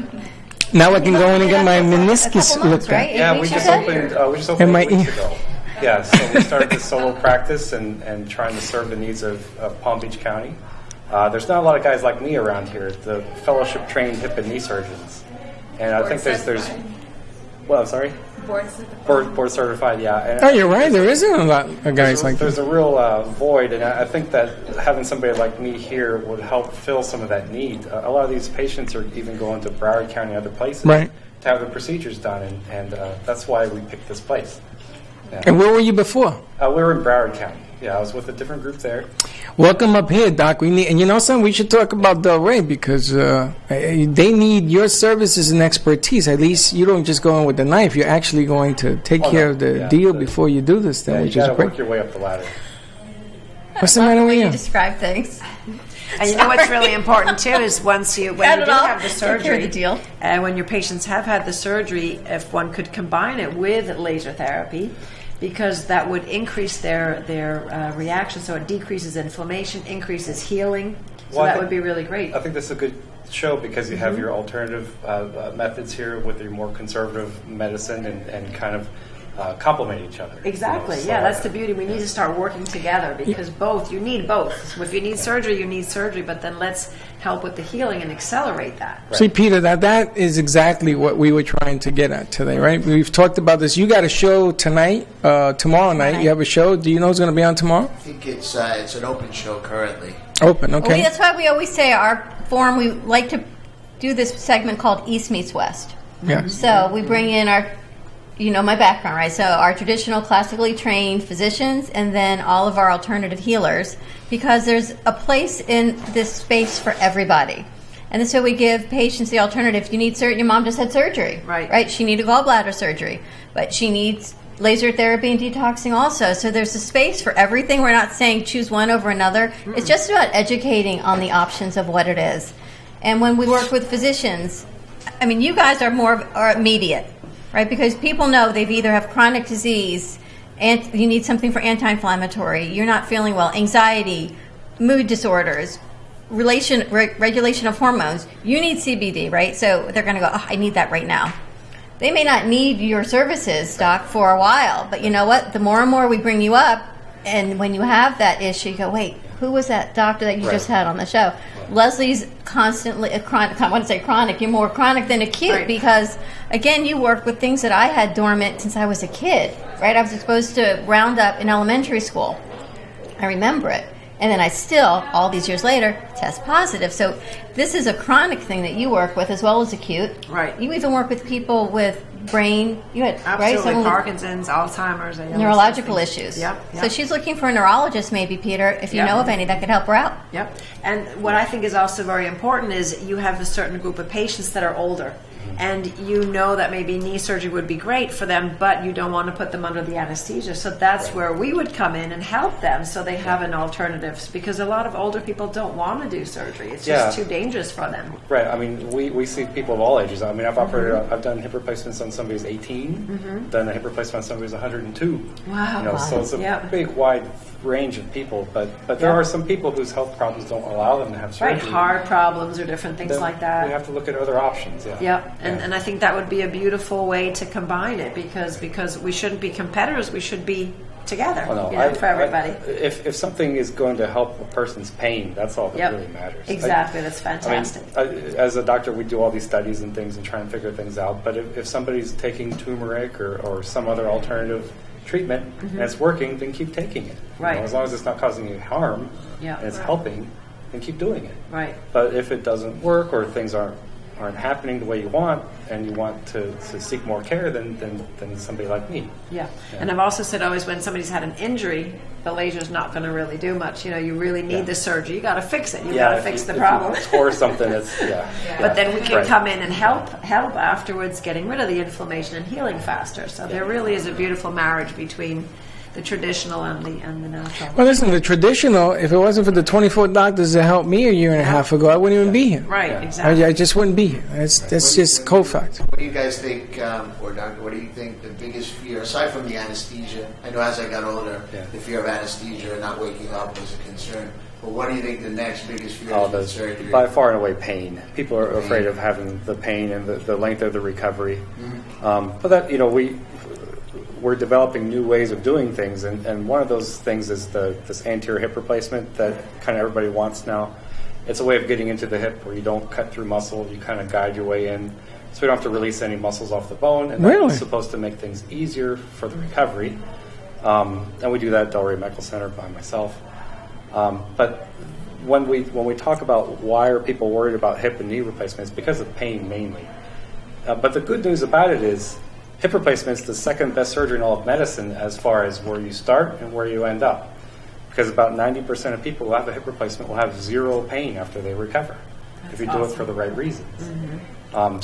Now I can go in and get my meniscus
a couple months,
looked
right?
at.
Yeah, we just opened
And my
8 weeks ago. Yeah, so we started this solo practice and trying to serve the needs of Palm Beach County. There's not a lot of guys like me around here, the fellowship-trained hip and knee surgeons. And I think there's well, sorry? Board certified, yeah. And
Oh, you're right. There isn't a lot of guys like
there's
that.
a real void, and I think that having somebody like me here would help fill some of that need. A lot of these patients are even going to Broward County and other places
Right.
to have the procedures done, and that's why we picked this place. Yeah.
And where were you before?
We were in Broward County. Yeah, I was with a different group there.
Welcome up here, Doc. We need, and you know something? We should talk about Delray because they need your services and expertise. At least you don't just go in with the knife. You're actually going to take care of the deal before you do this thing,
Yeah,
which
you
is
got to
great.
work your way up the ladder.
What's the matter with
You
you?
describe things.
And you know what's really important too is when you do have the
Take care of
surgery,
the deal.
and when your patients have had the surgery, if one could combine it with laser therapy, because that would increase their reaction, so it decreases inflammation, increases healing. So
Well, I
that
think-
would be really great.
I think this is a good show because you have your alternative methods here with your more conservative medicine and kind of complement each other.
Exactly.
You know,
Yeah,
so,
that's the beauty. We need to start working together because you need both. So if you need surgery, you need surgery, but then let's help with the healing and accelerate that.
See, Peter, that is exactly what we were trying to get at today, right? We've talked about this. You got a show tonight, tomorrow night. You have a show. Do you know who's going to be on tomorrow?
I think it's an open show currently.
Open,
Well,
okay.
that's why we always say our forum, we like to do this segment called East Meets West.
Yeah.
So we bring in our, my background, right? So our traditional classically trained physicians and then all of our alternative healers because there's a place in this space for everybody. And so we give patients the alternative. You need your mom just had surgery. Right. She needed gallbladder surgery, but she needs laser therapy and detoxing also. So there's a space for everything. We're not saying choose one over another. It's just about educating on the options of what it is. And when we work with physicians, I mean, you guys are immediate, right? Because people know they've either have chronic disease and you need something for anti-inflammatory, you're not feeling well, anxiety, mood disorders, regulation of hormones. You need CBD, right? So they're going to go, I need that right now. They may not need your services, Doc, for a while, but you know what? The more and more we bring you up, and when you have that issue, you go, wait, who was that doctor that you just had on the show? Leslie's constantly chronic. I want to say chronic. You're more chronic than acute because, again, you work with things that I had dormant since I was a kid, right? I was exposed to Roundup in elementary school. I remember it. And then I still, all these years later, test positive. So this is a chronic thing that you work with as well as acute.
Right.
You even work with people with brain,
Absolutely, Parkinson's, Alzheimer's, and
neurological issues.
Yep.
So she's looking for a neurologist maybe, Peter, if you know of any that could help her out.
Yep. And what I think is also very important is you have a certain group of patients that are older. and you know that maybe knee surgery would be great for them, but you don't want to put them under the anesthesia. So that's where we would come in and help them so they have an alternative, because a lot of older people don't want to do surgery. It's just too dangerous for them.
Right. I mean, we see people of all ages. I mean, I've done hip replacements on somebody who's 18, done a hip replacement on somebody who's 102.
Wow.
So it's a big, wide range of people. But there are some people whose health problems don't allow them to have surgery.
Right, heart problems or different things like that.
We have to look at other options.
And I think that would be a beautiful way to combine it, because we shouldn't be competitors. We should be together, for everybody.
If something is going to help a person's pain, that's all that really matters.
Exactly, that's fantastic.
I mean, as a doctor, we do all these studies and things and try and figure things out. But if somebody's taking turmeric or some other alternative treatment and it's working, then keep taking it.
Right.
As long as it's not causing you harm and it's helping, then keep doing it.
Right.
But if it doesn't work or things aren't happening the way you want, and you want to seek more care, then somebody like me.
Yeah. And I've also said always, when somebody's had an injury, the laser's not going to really do much. You really need the surgery. You got to fix it. You got to fix the problem.
Or something. It's
But then we can come in and help afterwards, getting rid of the inflammation and healing faster. So there really is a beautiful marriage between the traditional and the natural.
Well, listen, the traditional, if it wasn't for the 24 doctors that helped me a year and a half ago, I wouldn't even be here.
Right, exactly.
I just wouldn't be here. That's just co-fact.
What do you guys think, or doctor, what do you think the biggest fear, aside from the anesthesia? I know as I got older, the fear of anesthesia and not waking up was a concern. But what do you think the next biggest fear is with surgery?
By far and away, pain. People are afraid of having the pain and the length of the recovery. But that, we're developing new ways of doing things, and one of those things is this anterior hip replacement that kind of everybody wants now. It's a way of getting into the hip where you don't cut through muscle, you kind of guide your way in, so you don't have to release any muscles off the bone, and that's supposed to make things easier for the recovery. And we do that at Delray Medical Center by myself. But when we talk about why are people worried about hip and knee replacement, it's because of pain mainly. But the good news about it is hip replacement is the second best surgery in all of medicine as far as where you start and where you end up. Because about 90% of people who have a hip replacement will have zero pain after they recover, if you do it for the right reasons.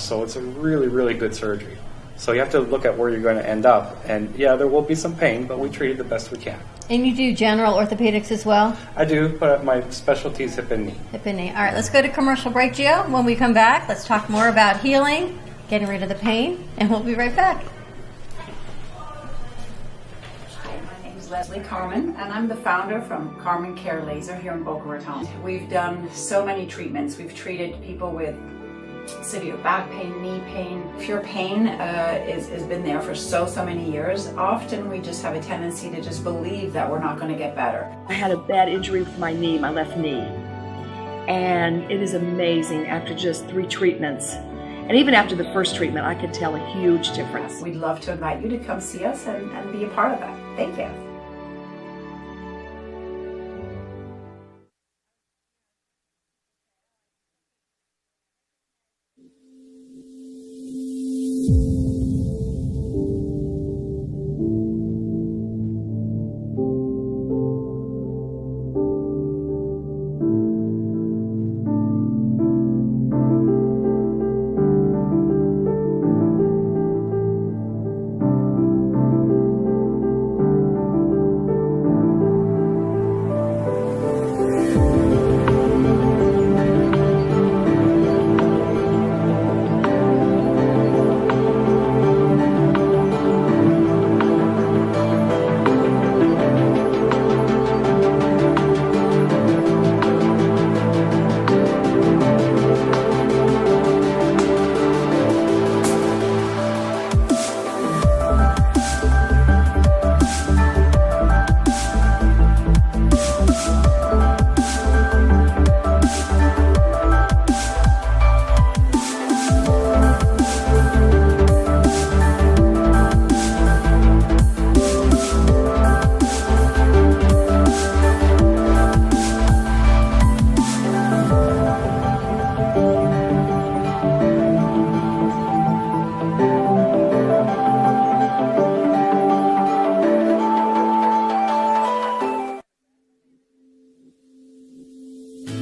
So it's a really, really good surgery. So you have to look at where you're going to end up. And there will be some pain, but we treat it the best we can.
And you do general orthopedics as well?
I do, but my specialty is hip and knee.
Hip and knee. All right, let's go to commercial break, Gio. When we come back, let's talk more about healing, getting rid of the pain, and we'll be right back.
Leslie Carmen, and I'm the founder from Carmen Care Laser here in Boca Raton. We've done so many treatments. We've treated people with severe back pain, knee pain. If your pain has been there for so many years, often we just have a tendency to just believe that we're not going to get better.
I had a bad injury with my knee, my left knee, and it is amazing after just 3 treatments. And even after the first treatment, I could tell a huge difference.
We'd love to invite you to come see us and be a part of that. Thank you.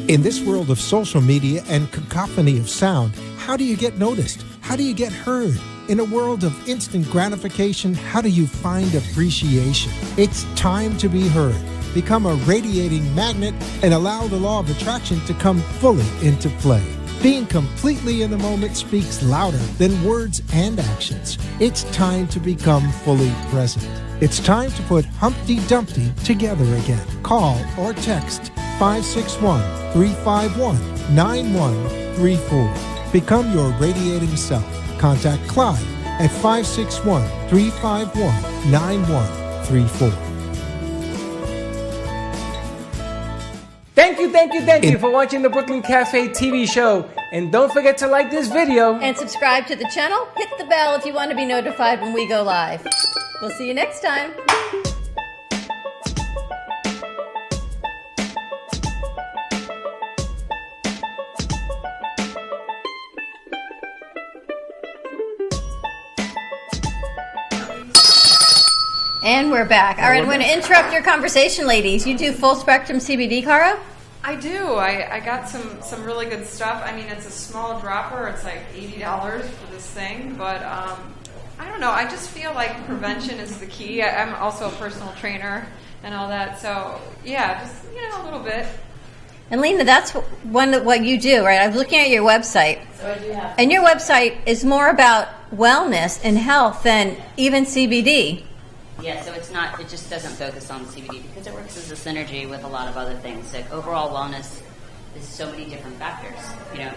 In this world of social media and cacophony of sound, how do you get noticed? How do you get heard? In a world of instant gratification, how do you find appreciation? It's time to be heard. Become a radiating magnet and allow the law of attraction to come fully into play. Being completely in the moment speaks louder than words and actions. It's time to become fully present. It's time to put Humpty Dumpty together again. Call or text 561-351-9134. Become your radiating self. Contact Clive at 561-351-9134.
Thank you for watching the Brooklyn Cafe TV show. And don't forget to like this video.
And subscribe to the channel. Hit the bell if you want to be notified when we go live. We'll see you next time. And we're back. All right, I'm going to interrupt your conversation, ladies. You do full spectrum CBD, Cara?
I do. I got some really good stuff. I mean, it's a small dropper. It's like $80 for this thing. But I don't know. I just feel like prevention is the key. I'm also a personal trainer and all that. So, yeah, just, a little bit.
And Lena, that's what you do, right? I was looking at your website.
So I do have.
And your website is more about wellness and health than even CBD.
Yeah, so it just doesn't focus on CBD because it works as a synergy with a lot of other things. Like overall wellness is so many different factors.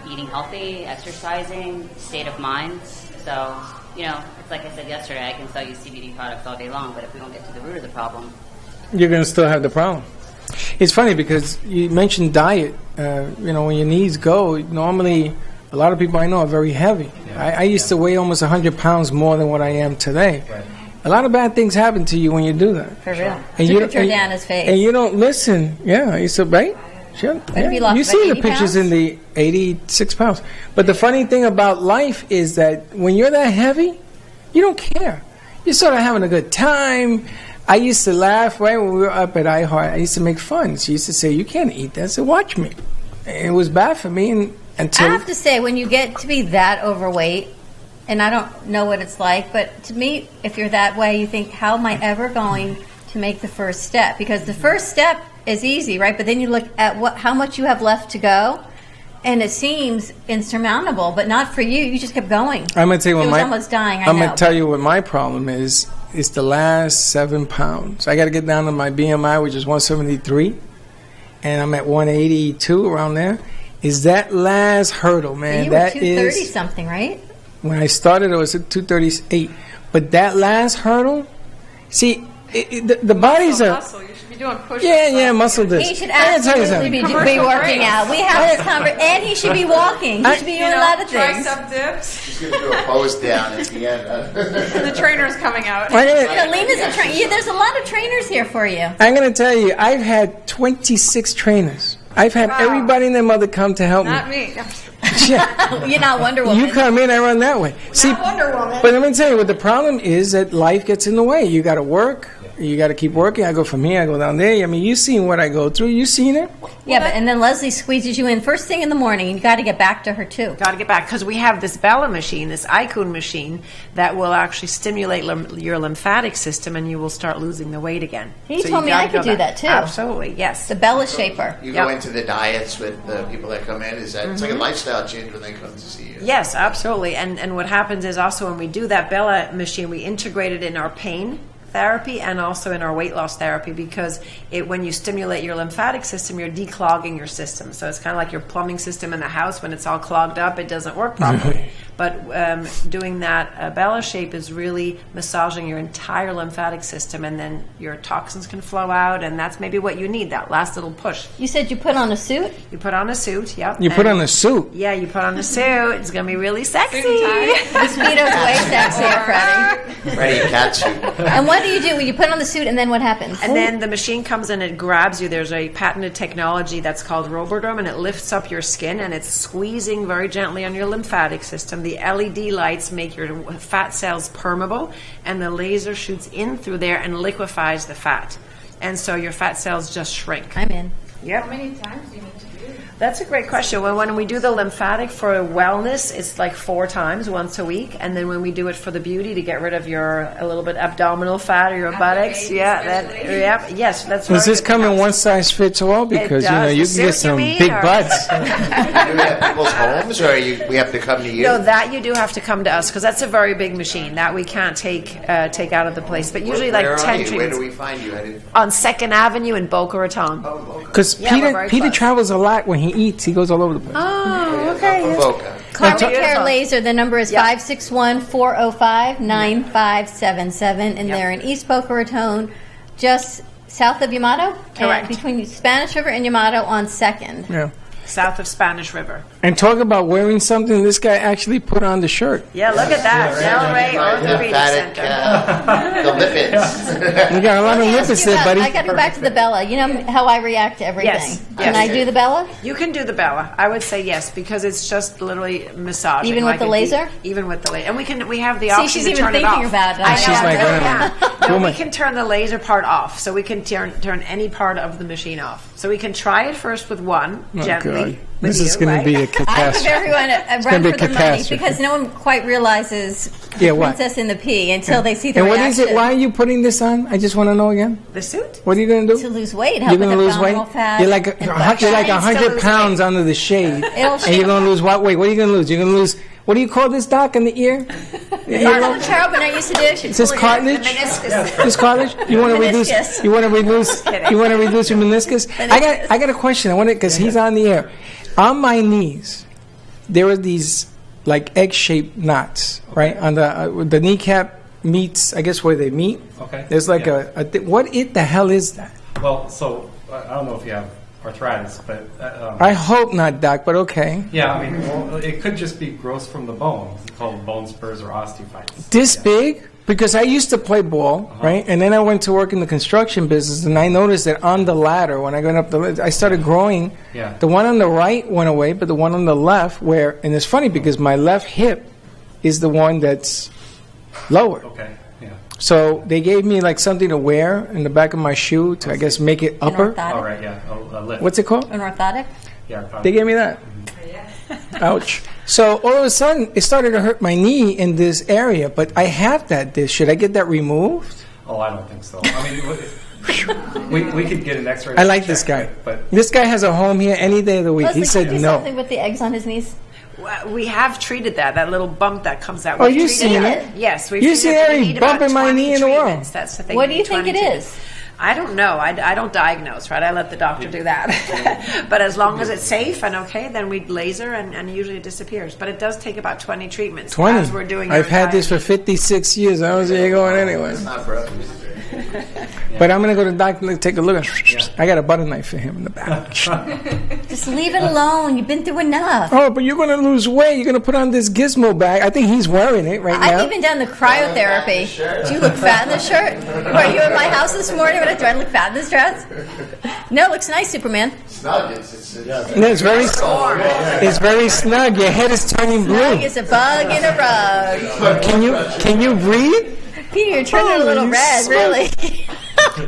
Eating healthy, exercising, state of mind. So, it's like I said yesterday, I can sell you CBD products all day long, but if we don't get to the root of the problem,
you're going to still have the problem. It's funny because you mentioned diet. When your needs go, normally a lot of people I know are very heavy. I used to weigh almost 100 pounds more than what I am today. Right. A lot of bad things happen to you when you do that.
For real.
And
you turn down his face.
And you don't listen. Yeah, you said, right? Sure. Yeah. You see the pictures in the 86 pounds. But the funny thing about life is that when you're that heavy, you don't care. You're sort of having a good time. I used to laugh, right, when we were up at iHeart. I used to make fun. She used to say, you can't eat that. I said, watch me. And it was bad for me until...
I have to say, when you get to be that overweight, and I don't know what it's like, but to me, if you're that way, you think, how am I ever going to make the first step? Because the first step is easy, right? But then you look at how much you have left to go, and it seems insurmountable, but not for you. You just kept going.
I'm going to tell you what
almost dying,
I'm going to tell you what my problem is. It's the last 7 pounds. I got to get down to my BMI, which is 173, and I'm at 182, around there. Is that last hurdle, man?
You were 230 something, right?
When I started, I was at 238. But that last hurdle, see, the body's a...
Muscle. You should be doing push-ups.
Yeah, muscle this.
He should absolutely be working out. We have this conversation, and he should be walking. He should be doing a lot of things.
Tricep dips.
She's going to do a pose down at the end.
The trainer's coming out.
Lena's a trainer. There's a lot of trainers here for you.
I'm going to tell you, I've had 26 trainers. I've had everybody and their mother come to help me.
Not me.
Yeah.
You're not Wonder Woman.
You come in, I run that way. See,
Wonder Woman.
But let me tell you, what the problem is that life gets in the way. You got to work. You got to keep working. I go from here, I go down there. I mean, you've seen what I go through. You've seen it.
Yeah, and then Leslie squeezes you in first thing in the morning. You got to get back to her too.
Got to get back because we have this Bella machine, this Icon machine that will actually stimulate your lymphatic system, and you will start losing the weight again.
He told me I could do that too.
Absolutely, yes.
The Bella Shaper.
You go into the diets with the people that come in. Is that it's like a lifestyle change when they come to see you?
Yes, absolutely. And what happens is also when we do that Bella machine, we integrate it in our pain therapy and also in our weight loss therapy because when you stimulate your lymphatic system, you're declogging your system. So it's kind of like your plumbing system in the house. When it's all clogged up, it doesn't work properly. But doing that Bella shape is really massaging your entire lymphatic system, and then your toxins can flow out, and that's maybe what you need, that last little push.
You said you put on a suit?
You put on a suit, yep.
You put on a suit?
Yeah, you put on a suit. It's going to be really sexy.
The Speedo's way sexier, Freddy.
Freddy, cat suit.
And what do you do? You put on the suit, and then what happens?
And then the machine comes in and it grabs you. There's a patented technology that's called Roboderm, and it lifts up your skin, and it's squeezing very gently on your lymphatic system. The LED lights make your fat cells permeable, and the laser shoots in through there and liquefies the fat. And so your fat cells just shrink.
I'm in.
Yep.
How many times do you need to do?
That's a great question. When we do the lymphatic for wellness, it's like 4 times, once a week. And then when we do it for the beauty, to get rid of a little bit abdominal fat or your buttocks, yes, that's.
Does this come in one size fits all? Because you can get some big butts.
Do we have people's homes, or we have to come to you?
No, that you do have to come to us, because that's a very big machine that we can't take out of the place. But usually,
Where
10
are you?
treatments.
Where do we find you?
On 2nd Avenue in Boca Raton.
Because Peter travels a lot when he eats. He goes all over the place.
Oh, okay.
Carmen Care Laser, the number is 561-405-9577, and they're in East Boca Raton, just south of Yamato.
Correct.
Between Spanish River and Yamato on 2nd.
Yeah.
South of Spanish River.
And talk about wearing something. This guy actually put on the shirt.
Yeah, look at that. Delray Orthopedic Center.
The lipids.
You got a lot of lipids there, buddy.
I got to go back to the Bella. You know how I react to everything.
Yes.
Can I do the Bella?
You can do the Bella. I would say yes, because it's just literally massaging.
Even with the laser?
Even with the laser. And we have the
See,
option
she's
to
even
turn it
thinking
off.
about it.
I know.
She's like,
We can turn the laser part off, so we can turn any part of the machine off. So we can try it first with one, gently.
God. This is going to be a
I give
catastrophe.
everyone a run for their money because no one quite realizes Princess in the Pea until they see the
and
reaction.
what is it? Why are you putting this on? I just want to know again.
The suit?
What are you going to do?
To lose weight.
You're going to lose weight? You're like 100 pounds under the shade. And you're going to lose what weight? What are you going to lose? You're going to lose, what do you call this, Doc, in the ear?
Carol Bernard used to do it.
Is this cartilage? This cartilage? You want to reduce? You want to reduce? You want to reduce your meniscus? I got a question. I want because he's on the air. On my knees, there are these like egg-shaped knots, right? On the kneecap meets, I guess where they meet.
Okay.
There's like what the hell is that?
Well, so I don't know if you have arthritis, but
I hope not, Doc. But okay.
Yeah, I mean, well, it could just be growth from the bone. It's called bone spurs or osteophytes.
This big? Because I used to play ball, right? And then I went to work in the construction business, and I noticed that on the ladder, when I went up I started growing.
Yeah.
The one on the right went away, but the one on the left, and it's funny because my left hip is the one that's lower.
Okay, yeah.
So they gave me like something to wear in the back of my shoe to, I guess, make it upper.
All right, yeah. A lift.
What's it called?
An orthotic?
Yeah, orthotic.
They gave me that. Ouch. So all of a sudden, it started to hurt my knee in this area, but I have that disc. Should I get that removed?
Oh, I don't think so. I mean, we could get an X-ray.
I like this guy.
But
this guy has a home here any day of the week.
Leslie,
He said
can you do
no.
something with the eggs on his knees?
We have treated that little bump that comes out.
Oh,
We've
you've
treated
seen it?
Yes, we've
You
seen
see
it. We
every
need
bump
about
in my
20
knee in the world.
treatments. That's the thing.
What do you think it is?
I don't know. I don't diagnose, right? I let the doctor do that. But as long as it's safe and okay, then we laser and usually it disappears. But it does take about 20 treatments.
20.
As we're doing
I've had this for 56 years. I don't see it going anywhere.
It's not broken.
But I'm going to go to the doctor and take a look. I got a butter knife for him in the back.
Just leave it alone. You've been through enough.
Oh, but you're going to lose weight. You're going to put on this gizmo bag. I think he's wearing it right now.
I've even done the cryotherapy. Do you look fat in this shirt? Were you at my house this morning? Do I look fat in this dress? No, it looks nice, Superman.
Snug.
No, it's very snug. Your head is turning blue.
Snug is a bug in a rug.
Can you breathe?
Peter, you're turning a little red, really.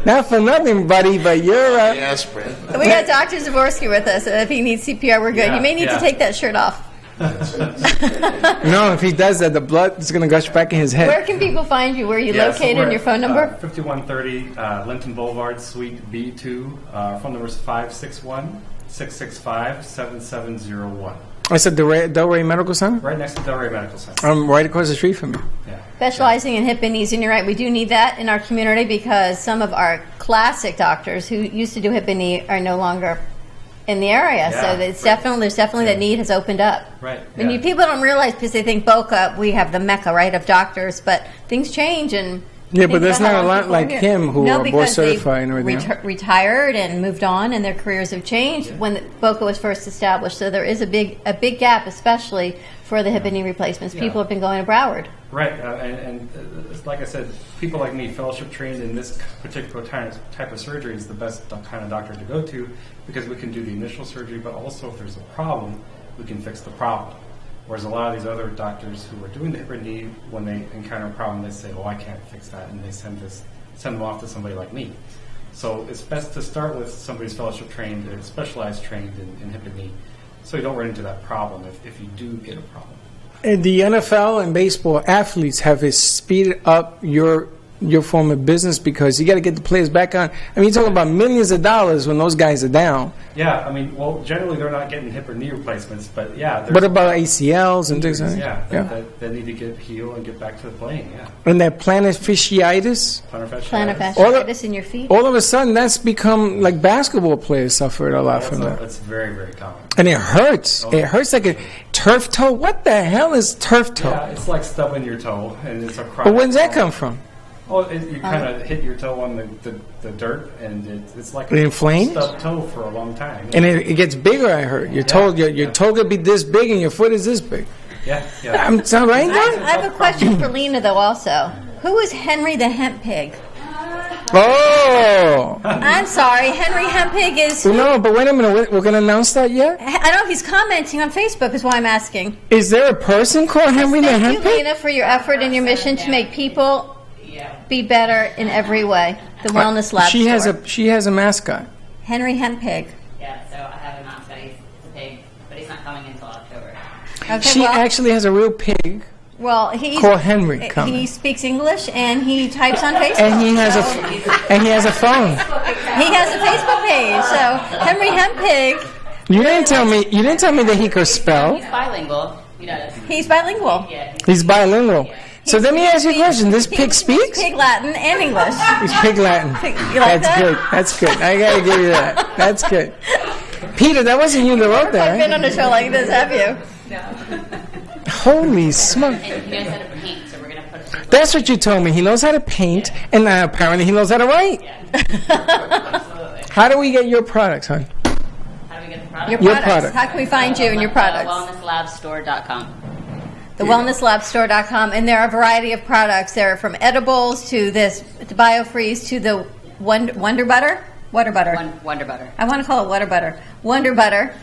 Not for nothing, buddy, but you're
aspirin.
We got Dr. Zavorsky with us. If he needs CPR, we're good.
Yeah,
you may need to take that shirt off.
No, if he does that, the blood is going to gush back in his head.
Where can people find you? Where are you located and your phone number?
5130 Linton Boulevard, Suite B2. Phone number is 561-665-7701.
I said Delray Medical Center?
Right next to Delray Medical Center.
I'm right across the street from you.
Yeah.
Specializing in hip and knees, and you're right, we do need that in our community because some of our classic doctors who used to do hip and knee are no longer in the area.
Yeah.
So there's definitely that need has opened up.
Right.
And people don't realize because they think Boca, we have the mecca, right, of doctors, but things change and.
Yeah, but there's not a lot like him who are board certified and everything.
Retired and moved on, and their careers have changed when Boca was first established. So there is a big gap, especially for the hip and knee replacements. People have been going to Broward.
Right, and like I said, people like me, fellowship trained in this particular type of surgery, is the best kind of doctor to go to because we can do the initial surgery, but also if there's a problem, we can fix the problem. Whereas a lot of these other doctors who are doing the hip and knee, when they encounter a problem, they say, "Oh, I can't fix that," and they send them off to somebody like me. So it's best to start with somebody who's fellowship trained or specialized trained in hip and knee, so you don't run into that problem if you do get a problem.
And the NFL and baseball athletes have speeded up your form of business because you got to get the players back on. I mean, you're talking about millions of dollars when those guys are down.
Yeah, I mean, well, generally they're not getting hip or knee replacements, but yeah.
What about ACLs and things like that?
Yeah, they need to get healed and get back to the playing, yeah.
And that plantar fasciitis?
Plantar fasciitis in your feet.
All of a sudden, that's become like basketball players suffered a lot from that.
That's very, very common.
And it hurts. It hurts like a turf toe. What the hell is turf toe?
Yeah, it's like stubbing your toe, and it's a chronic.
But when's that come from?
Oh, you kind of hit your toe on the dirt, and it's like
it inflames?
A stubbed toe for a long time. Yeah.
And it gets bigger, I heard. Your toe could be this big, and your foot is this big.
Yeah.
I'm sound right,
I have a question for Lena, though, also. Who is Henry the Hemp Pig?
Oh!
I'm sorry, Henry Hemp Pig is...
No, but wait a minute. We're going to announce that yet?
I don't know if he's commenting on Facebook is why I'm asking.
Is there a person called Henry the Hemp Pig?
Thank you, Lena, for your effort and your mission to make people be better in every way. The Wellness Lab store.
She has a mascot.
Henry Hemp Pig.
Yeah, so I have a mascot. He's a pig, but he's not coming until October.
Okay,
she actually has a real pig.
Well, he's
called Henry.
He speaks English and he types on Facebook.
And he has a phone.
He has a Facebook page. So Henry Hemp Pig.
You didn't tell me that he could spell.
He's bilingual. He does.
He's bilingual.
Yeah.
He's bilingual. So let me ask you a question. This pig speaks?
Pig Latin and English.
He's pig Latin.
You like
That's
that?
good. That's good. I gotta give you that. That's good. Peter, that wasn't you that wrote that,
I've been on a show like this, have you?
No.
Holy smoke.
And he knows how to paint, so we're going to put it.
That's what you told me. He knows how to paint, and apparently he knows how to write.
Yeah. Absolutely.
How do we get your products, hon?
How do we get the product?
Your
Your
products.
product.
How can we find you and your products?
Wellnesslabstore.com.
The wellnesslabstore.com, and there are a variety of products. There are from edibles to this to biofreeze to the Wonder Butter. Wonder Butter. I want to call it Wonder Butter. Wonder Butter.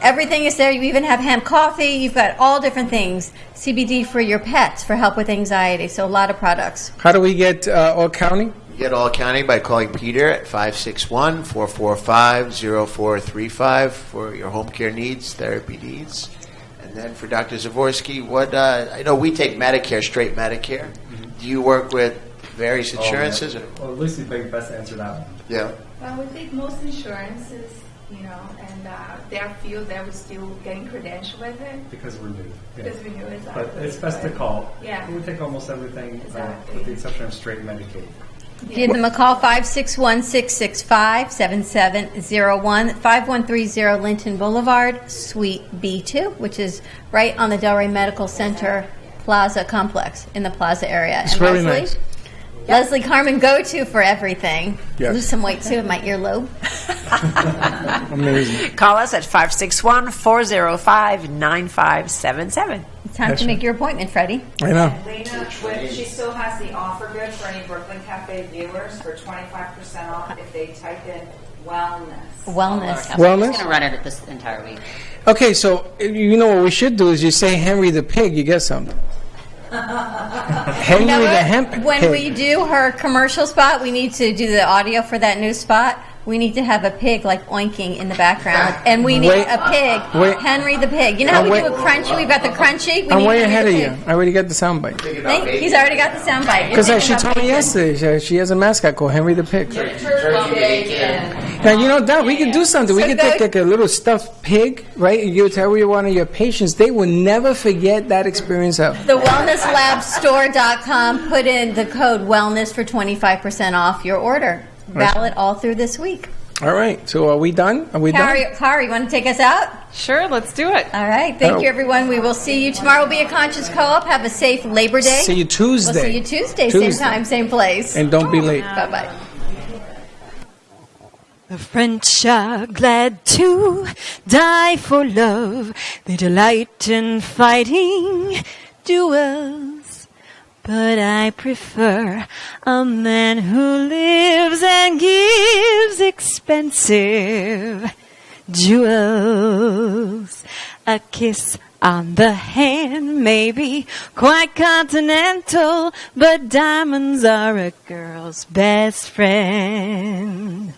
Everything is there. You even have hemp coffee. You've got all different things. CBD for your pets for help with anxiety. So a lot of products.
How do we get All County?
You get All County by calling Peter at 561-445-0435 for your home care needs, therapy needs. And then for Dr. Zavorsky, I know we take Medicare, straight Medicare. Mm-hmm. Do you work with various insurances?
Well, Lucy may best answer that one.
Yeah.
Well, we take most insurances, and there are few that we're still getting credentialed with it.
Because we're new.
Because we're new, exactly.
But it's best to call.
Yeah.
We take almost everything,
Exactly.
with the exception of straight Medicaid.
Give them a call, 561-665-7701, 5130 Linton Boulevard, Suite B2, which is right on the Delray Medical Center Plaza complex in the Plaza area.
It's very nice.
Leslie Carmen, go-to for everything.
Yes.
Lose some weight, too, in my earlobe.
Amazing.
Call us at 561-405-9577.
It's time to make your appointment, Freddie.
I know.
Lena, she still has the offer good for any Brooklyn Cafe viewers for 25% off if they type in wellness.
Wellness.
I'm just going to run it this entire week.
Okay, so you know what we should do is you say Henry the Pig, you get something. Henry
You know
the
what?
Hemp
When
Pig.
we do her commercial spot, we need to do the audio for that new spot. We need to have a pig like oinking in the background, and we need
Wait.
a pig,
Wait.
Henry the pig. You know how
I'm
we
way-
do a crunchy? We've got the crunchy. We
I'm
need
way
Henry
ahead
the
of you.
pig.
I already got the soundbite.
He's already got the soundbite.
Because she told me yesterday she has a mascot called Henry the Pig. Now, you know, Doc, we can do something. We
So
can
go-
take like a little stuffed pig, right? You give it to every one of your patients. They will never forget that experience ever.
The wellnesslabstore.com. Put in the code wellness for 25% off your order. Valid all through this week.
All right. So are we done? Are we done?
Kari, you want to take us out?
Sure, let's do it.
All right. Thank you, everyone. We will see you tomorrow. Will be a Conscious Co-op. Have a safe Labor Day.
See you Tuesday.
We'll see you Tuesday. Same time, same place.
And don't be late.
Bye-bye.
The French are glad to die for love. They delight in fighting duels. But I prefer a man who lives and gives expensive jewels. A kiss On the hand, maybe quite continental, but diamonds are a girl's best friend.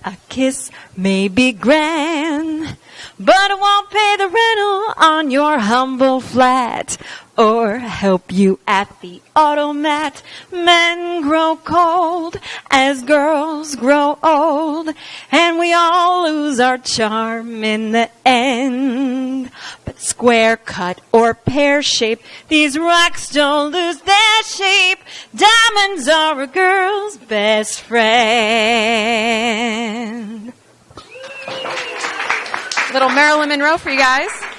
A kiss may be grand, but it won't pay the rental on your humble flat or help you at the automat. Men grow cold as girls grow old, and we all lose our charm in the end. But square cut or pear shape, these rocks don't lose their shape. Diamonds are a girl's best friend.
Little Marilyn Monroe for you guys.